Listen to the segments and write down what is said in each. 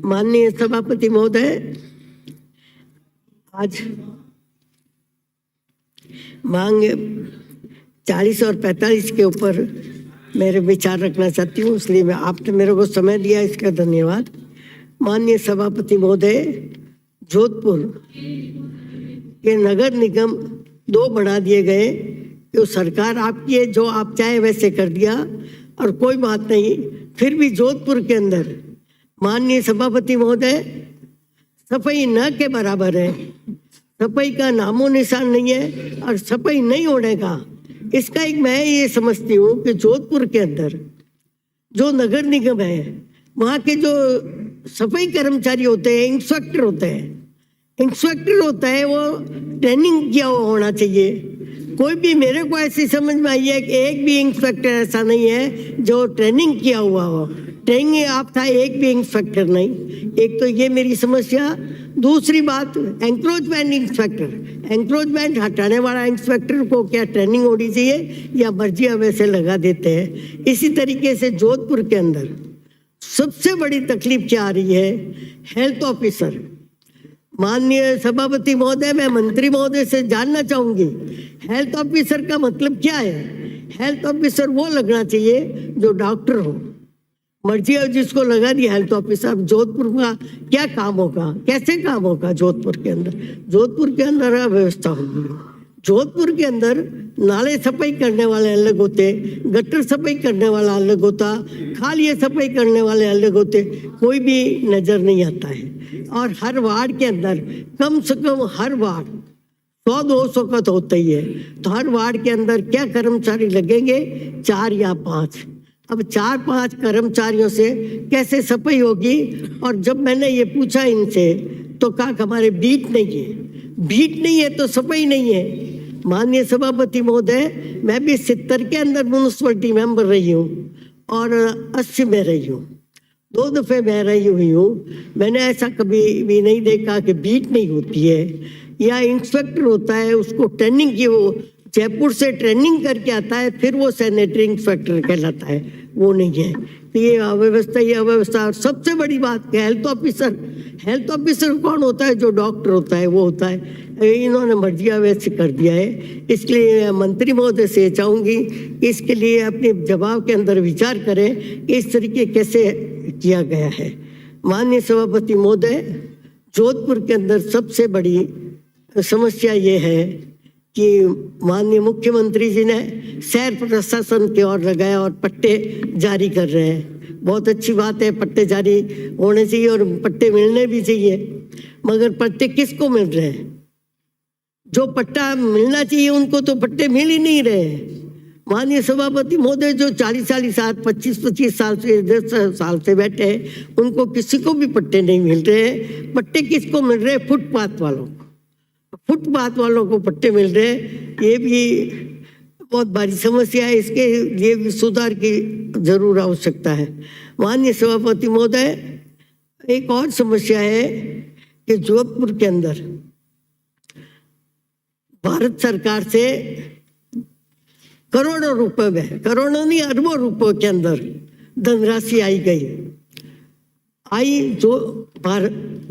माननीय सभापति महोदय, आज मांग 40 और 45 के ऊपर मेरे विचार रखना चाहती हूँ, इसलिए मैं आपने मेरे को समय दिया, इसका धन्यवाद। माननीय सभापति महोदय, जोधपुर के नगर निगम 2 बना दिए गए। तो सरकार आपकी है, जो आप चाहे वैसे कर दिया और कोई बात नहीं। फिर भी जोधपुर के अंदर माननीय सभापति महोदय, सफाई न के बराबर है। सफाई का नामो निशान नहीं है और सफाई नहीं होने का इसका एक मैं ये समझती हूँ कि जोधपुर के अंदर जो नगर निगम है, वहाँ के जो सफाई कर्मचारी होते हैं, इंस्पेक्टर होते हैं, इंस्पेक्टर होता है वो ट्रेनिंग किया हुआ होना चाहिए। कोई भी मेरे को ऐसी समझ में आई है कि एक भी इंस्पेक्टर ऐसा नहीं है जो ट्रेनिंग किया हुआ हो। ट्रेनिंग आप था, एक भी इंस्पेक्टर नहीं। एक तो ये मेरी समस्या। दूसरी बात, एंक्रोचमेंट इंस्पेक्टर, एंक्रोचमेंट हटाने वाला इंस्पेक्टर को क्या ट्रेनिंग होनी चाहिए या मर्जी वैसे लगा देते हैं। इसी तरीके से जोधपुर के अंदर सबसे बड़ी तकलीफ क्या आ रही है, हेल्थ ऑफिसर। माननीय सभापति महोदय, मैं मंत्री महोदय से जानना चाहूंगी, हेल्थ ऑफिसर का मतलब क्या है। हेल्थ ऑफिसर वो लगना चाहिए जो डॉक्टर हो। मर्जी है जिसको लगा दिया हेल्थ ऑफिसर। जोधपुर का क्या काम होगा, कैसे काम होगा जोधपुर के अंदर? जोधपुर के अंदर अव्यवस्था होगी। जोधपुर के अंदर नाले सफाई करने वाले अलग होते, गटर सफाई करने वाला अलग होता, खालिए सफाई करने वाले अलग होते, कोई भी नजर नहीं आता है। और हर वार्ड के अंदर कम से कम हर वार्ड 100-200 का तो होता ही है। तो हर वार्ड के अंदर क्या कर्मचारी लगेंगे? 4 या 5। अब 4-5 कर्मचारियों से कैसे सफाई होगी? और जब मैंने ये पूछा इनसे तो कहा हमारे बीट नहीं है। बीट नहीं है तो सफाई नहीं है। माननीय सभापति महोदय, मैं भी 70 के अंदर म्यूनिसिपलिटी मेंबर रही हूँ और 80 में रही हूँ, 2 दफे मैं रही हुई हूँ। मैंने ऐसा कभी भी नहीं देखा कि बीट नहीं होती है या इंस्पेक्टर होता है उसको ट्रेनिंग की, वो जयपुर से ट्रेनिंग करके आता है फिर वो सैनिटरी इंस्पेक्टर कहलाता है, वो नहीं है। तो ये अव्यवस्था। और सबसे बड़ी बात हेल्थ ऑफिसर, हेल्थ ऑफिसर कौन होता है? जो डॉक्टर होता है वो होता है। इन्होंने मर्जिया वैसे कर दिया है। इसलिए मंत्री महोदय से चाहूँगी इसके लिए अपने जवाब के अंदर विचार करें कि इस तरीके कैसे किया गया है। माननीय सभापति महोदय, जोधपुर के अंदर सबसे बड़ी समस्या ये है कि माननीय मुख्यमंत्री जी ने शहर प्रशासन की ओर लगाया और पट्टे जारी कर रहे हैं। बहुत अच्छी बात है, पट्टे जारी होने चाहिए और पट्टे मिलने भी चाहिए। मगर पट्टे किसको मिल रहे हैं? जो पट्टा मिलना चाहिए उनको तो पट्टे मिल ही नहीं रहे। माननीय सभापति महोदय, जो 40 साल 25 साल से 10 साल से बैठे हैं उनको किसी को भी पट्टे नहीं मिल रहे। पट्टे किसको मिल रहे? फुटपाथ वालों को। फुटपाथ वालों को पट्टे मिल रहे। ये भी बहुत बड़ी समस्या है, इसके लिए भी सुधार की जरूर आवश्यकता है। माननीय सभापति महोदय, एक और समस्या है कि जोधपुर के अंदर भारत सरकार से करोड़ों रुपए में, करोड़ों नहीं अरबों रुपयों के अंदर धनराशि आई जो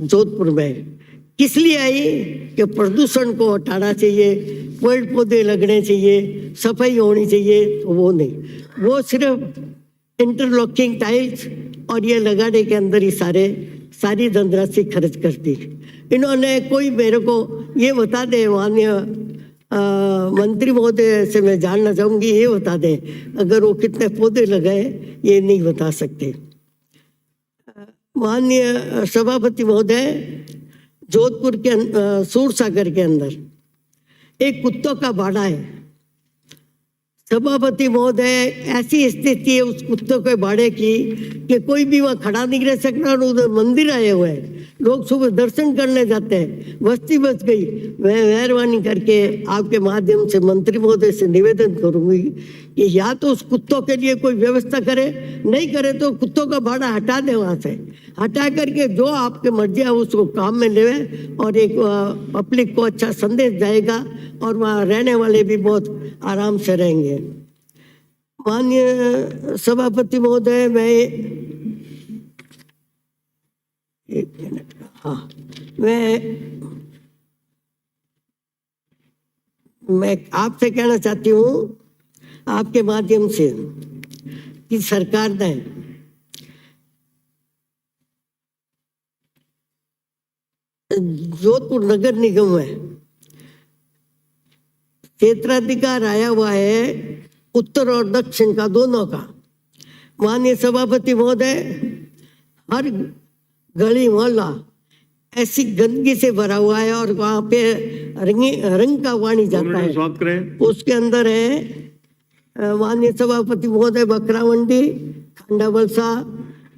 जोधपुर में किस लिए आई? कि प्रदूषण को हटाना चाहिए, पेड़ पौधे लगने चाहिए, सफाई होनी चाहिए। तो वो नहीं, वो सिर्फ इंटरलॉकिंग टाइल्स और ये लगाने के अंदर ही सारी धनराशि खर्च करती। इन्होंने कोई मेरे को ये बता दे, माननीय मंत्री महोदय से मैं जानना चाहूँगी, ये बता दें अगर वो कितने पौधे लगाए, ये नहीं बता सकते। माननीय सभापति महोदय, जोधपुर के सूरसागर के अंदर एक कुत्तों का बाड़ा है। सभापति महोदय, ऐसी स्थिति है उस कुत्तों के बाड़े की कि कोई भी वहाँ खड़ा नहीं रह सकता। और उधर मंदिर आए हुए हैं, लोग सुबह दर्शन करने जाते हैं, बस्ती बच गई। मैं मेहरबानी करके आपके माध्यम से मंत्री महोदय से निवेदन करूंगी कि या तो उस कुत्तों के लिए कोई व्यवस्था करे, नहीं करे तो कुत्तों का भाड़ा हटा दे, वहाँ से हटा करके जो आपके मर्जी है उसको काम में ले और एक पब्लिक को अच्छा संदेश जाएगा और वहाँ रहने वाले भी बहुत आराम से रहेंगे। माननीय सभापति महोदय, मैं एक मिनट, हाँ, मैं आपसे कहना चाहती हूँ आपके माध्यम से कि सरकार ने जोधपुर नगर निगम में क्षेत्राधिकार आया हुआ है उत्तर और दक्षिण का, दोनों का। माननीय सभापति महोदय, हर गली मोहल्ला ऐसी गंदगी से भरा हुआ है और वहां पे रंग का पानी जाता है। उसके अंदर है माननीय सभापति महोदय बकरा मंडी, खंडा बलसा,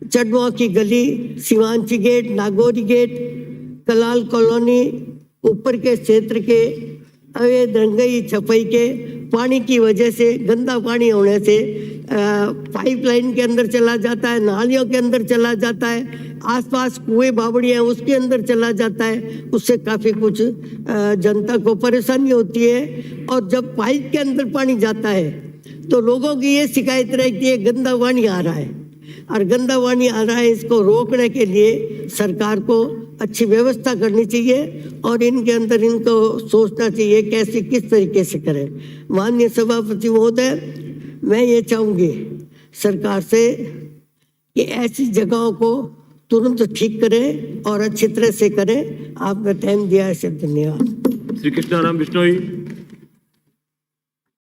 चडवा की गली, Sivanchi gate, Nagori gate, Kalal colony, ऊपर के क्षेत्र के अवैध रंगई छपई के पानी की वजह से, गंदा पानी होने से पाइपलाइन के अंदर चला जाता है, नालियों के अंदर चला जाता है, आसपास कुएं बावड़ियां उसके अंदर चला जाता है। उससे काफी कुछ जनता को परेशानी होती है। और जब पाइप के अंदर पानी जाता है तो लोगों की ये शिकायत रहती है गंदा पानी आ रहा है, और गंदा पानी आ रहा है, इसको रोकने के लिए सरकार को अच्छी व्यवस्था करनी चाहिए और इनके अंदर इनको सोचना चाहिए कैसे किस तरीके से करें। माननीय सभापति महोदय, मैं ये चाहूँगी सरकार से कि ऐसी जगहों को तुरंत ठीक करें और अच्छी तरह से करें। आपने टाइम दिया है, धन्यवाद। श्री कृष्णाराम बिश्नोई।